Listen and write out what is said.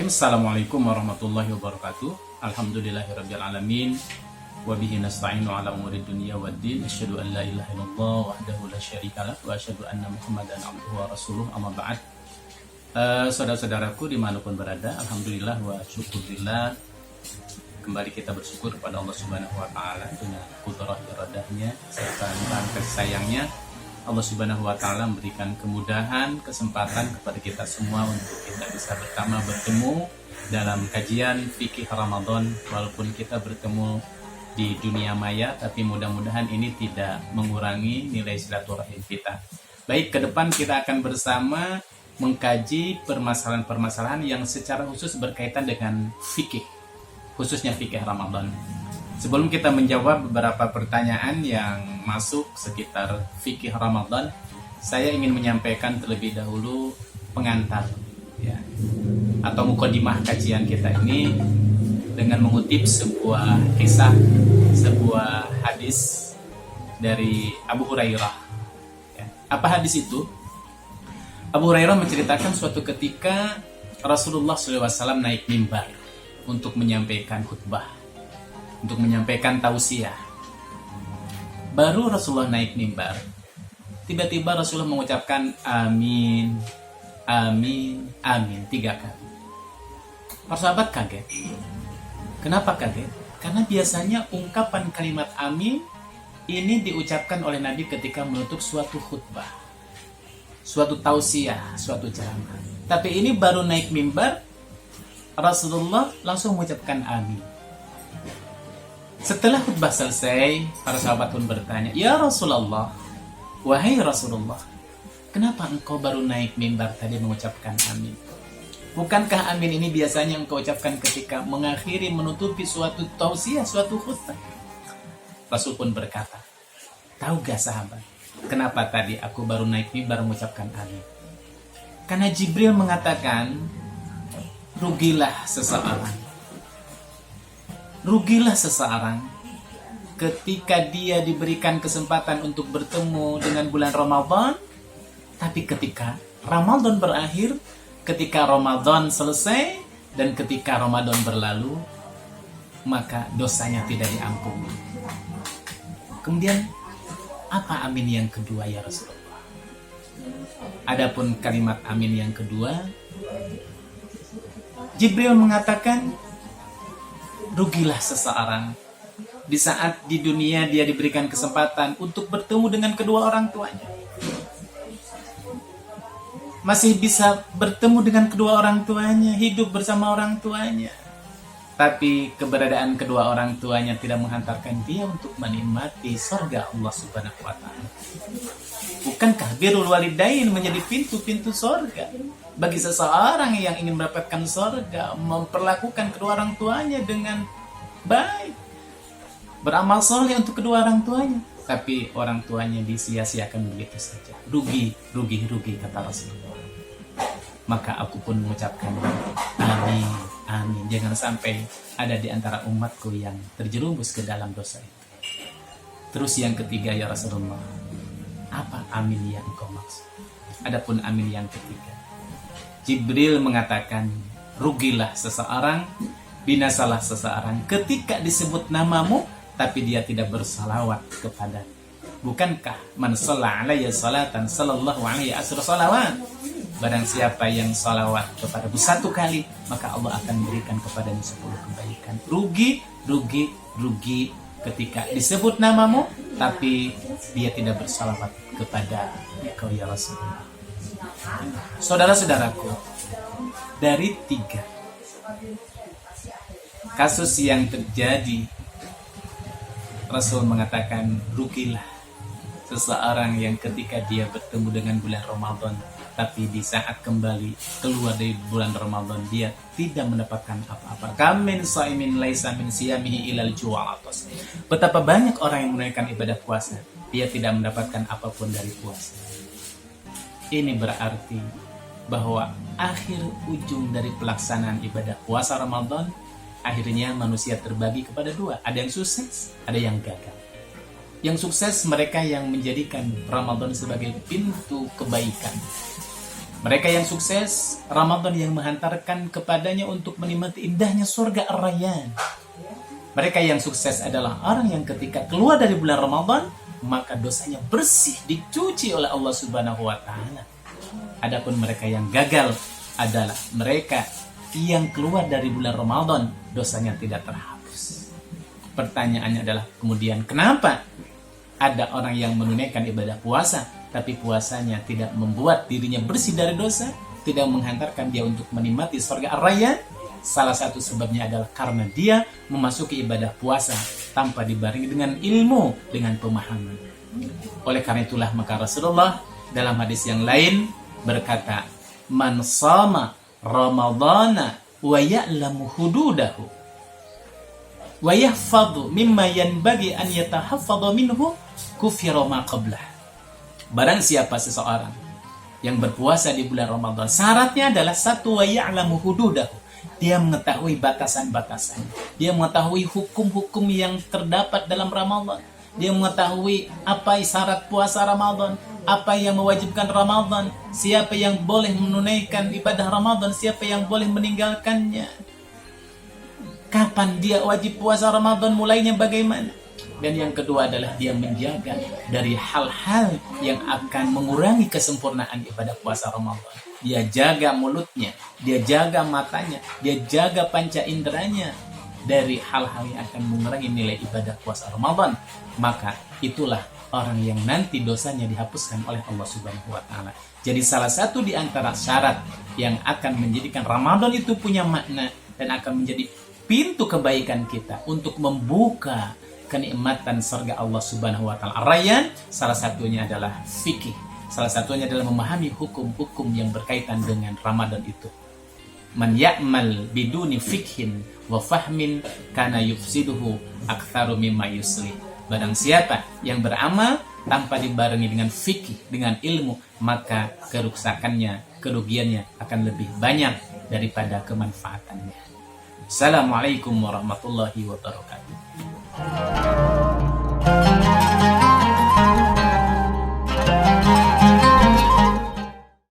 Bismillahirrahmanirrahim. Assalamualaikum warahmatullahi wabarakatuh. Alhamdulillahirabbil alamin. Wa bihi nasta'inu ala umuri dunya waddin. Asyhadu an la ilaha illallah wahdahu la syarikalah wa asyhadu anna Muhammadan abduhu wa rasuluh. Amma ba'd. Saudara-saudaraku dimanapun berada, alhamdulillah wa syukurillah. Kembali kita bersyukur kepada Allah Subhanahu wa taala dengan qudrah iradahnya serta kasih sayangnya. Allah Subhanahu wa taala memberikan kemudahan, kesempatan kepada kita semua untuk kita bisa bertemu dalam kajian fikih Ramadan. Walaupun kita bertemu di dunia maya, tapi mudah-mudahan ini tidak mengurangi nilai silaturahim kita. Baik, ke depan kita akan bersama mengkaji permasalahan-permasalahan yang secara khusus berkaitan dengan fikih, khususnya fikih Ramadan. Sebelum kita menjawab beberapa pertanyaan yang masuk sekitar fikih Ramadan, saya ingin menyampaikan terlebih dahulu pengantar, ya, atau mukadimah kajian kita ini dengan mengutip sebuah kisah, sebuah hadis dari Abu Hurairah. Ya. Apa hadis itu? Abu Hurairah menceritakan suatu ketika Rasulullah SAW naik mimbar untuk menyampaikan khutbah, untuk menyampaikan tausiah. Baru Rasulullah naik mimbar, tiba-tiba Rasulullah mengucapkan amin, amin, amin 3 kali. Para sahabat kaget. Kenapa kaget? Karena biasanya ungkapan kalimat amin ini diucapkan oleh Nabi ketika menutup suatu khutbah, suatu tausiah, suatu ceramah. Tapi ini baru naik mimbar, Rasulullah langsung mengucapkan amin. Setelah khutbah selesai, para sahabat pun bertanya, "Ya Rasulullah, wahai Rasulullah, kenapa engkau baru naik mimbar tadi mengucapkan amin? Bukankah amin ini biasanya engkau ucapkan ketika mengakhiri, menutupi suatu tausiah, suatu khutbah?" Rasul pun berkata, "Tahu gak sahabat, kenapa tadi aku baru naik mimbar mengucapkan amin? Karena Jibril mengatakan, rugilah seseorang ketika dia diberikan kesempatan untuk bertemu dengan bulan Ramadan, tapi ketika Ramadan berakhir, ketika Ramadan selesai, dan ketika Ramadan berlalu, maka dosanya tidak diampuni." Kemudian apa amin yang kedua ya Rasulullah? Adapun kalimat amin yang kedua, Jibril mengatakan, rugilah seseorang di saat di dunia dia diberikan kesempatan untuk bertemu dengan kedua orang tuanya. Masih bisa bertemu dengan kedua orang tuanya, hidup bersama orang tuanya. Tapi keberadaan kedua orang tuanya tidak menghantarkan dia untuk menikmati surga Allah Subhanahu wa taala. Bukankah birrul walidain menjadi pintu-pintu surga? Bagi seseorang yang ingin mendapatkan surga, memperlakukan kedua orang tuanya dengan baik, beramal soleh untuk kedua orang tuanya. Tapi orang tuanya disia-siakan begitu saja. Rugi kata Rasulullah. Maka aku pun mengucapkan amin, amin. Jangan sampai ada di antara umatku yang terjerumus ke dalam dosa itu. Terus yang ketiga ya Rasulullah, apa amin yang kau maksud? Adapun amin yang ketiga, Jibril mengatakan, rugilah seseorang, binasalah seseorang ketika disebut namamu tapi dia tidak bersalawat kepada. Bukankah man shalla alayya salatan sallallahu alaihi salawat? Barang siapa yang salawat kepadamu 1 kali, maka Allah akan memberikan kepadanya 10 kebaikan. Rugi ketika disebut namamu tapi dia tidak bersalawat kepada engkau ya Rasulullah. Saudara-saudaraku, dari 3 kasus yang terjadi, Rasul mengatakan rugilah seseorang yang ketika dia bertemu dengan bulan Ramadan, tapi di saat kembali keluar dari bulan Ramadan dia tidak mendapatkan apa-apa. Kam min shaimin laisa min siyamihi ilal ju'a. Betapa banyak orang yang menunaikan ibadah puasa, dia tidak mendapatkan apapun dari puasa. Ini berarti bahwa akhir ujung dari pelaksanaan ibadah puasa Ramadan, akhirnya manusia terbagi kepada 2. Ada yang sukses, ada yang gagal. Yang sukses mereka yang menjadikan Ramadan sebagai pintu kebaikan, Mereka yang sukses, Ramadan yang menghantarkan kepadanya untuk menikmati indahnya surga Ar-Rayyan. Mereka yang sukses adalah orang yang ketika keluar dari bulan Ramadan, maka dosanya bersih, dicuci oleh Allah Subhanahu wa Ta'ala. Adapun mereka yang gagal adalah mereka yang keluar dari bulan Ramadan, dosanya tidak terhapus. Pertanyaannya adalah kemudian kenapa ada orang yang menunaikan ibadah puasa, tapi puasanya tidak membuat dirinya bersih dari dosa, tidak menghantarkan dia untuk menikmati surga Ar-Rayyan? Salah satu sebabnya adalah karena dia memasuki ibadah puasa tanpa dibarengi dengan ilmu, dengan pemahaman. Oleh karena itulah maka Rasulullah dalam hadis yang lain berkata, "Man shama Ramadhana wa ya'lamu hududahu wa yahfadhu mimma yanbaghi an yatahaffadha minhu kufira ma qablah." Barang siapa seseorang yang berpuasa di bulan Ramadan, syaratnya adalah satu, wa ya'lamu hududahu. Dia mengetahui batasan-batasan. Dia mengetahui hukum-hukum yang terdapat dalam Ramadan. Dia mengetahui apa syarat puasa Ramadan, apa yang mewajibkan Ramadan, siapa yang boleh menunaikan ibadah Ramadan, siapa yang boleh meninggalkannya, kapan dia wajib puasa Ramadan, mulainya bagaimana. Dan yang kedua adalah dia menjaga dari hal-hal yang akan mengurangi kesempurnaan ibadah puasa Ramadan. Dia jaga mulutnya, dia jaga matanya, dia jaga panca inderanya dari hal-hal yang akan mengurangi nilai ibadah puasa Ramadan. Maka itulah orang yang nanti dosanya dihapuskan oleh Allah Subhanahu wa Ta'ala. Jadi salah satu di antara syarat yang akan menjadikan Ramadan itu punya makna dan akan menjadi pintu kebaikan kita untuk membuka kenikmatan surga Allah Subhanahu wa Ta'ala Ar-Rayyan, salah satunya adalah fikih. Salah satunya adalah memahami hukum-hukum yang berkaitan dengan Ramadan itu. Man ya'mal biduni fikhin wa fahmin kana yufsiduhu aktsaru mimma yuslih. Barang siapa yang beramal tanpa dibarengi dengan fikih, dengan ilmu, maka kerusakannya, kerugiannya akan lebih banyak daripada kemanfaatannya. Assalamualaikum warahmatullahi wabarakatuh.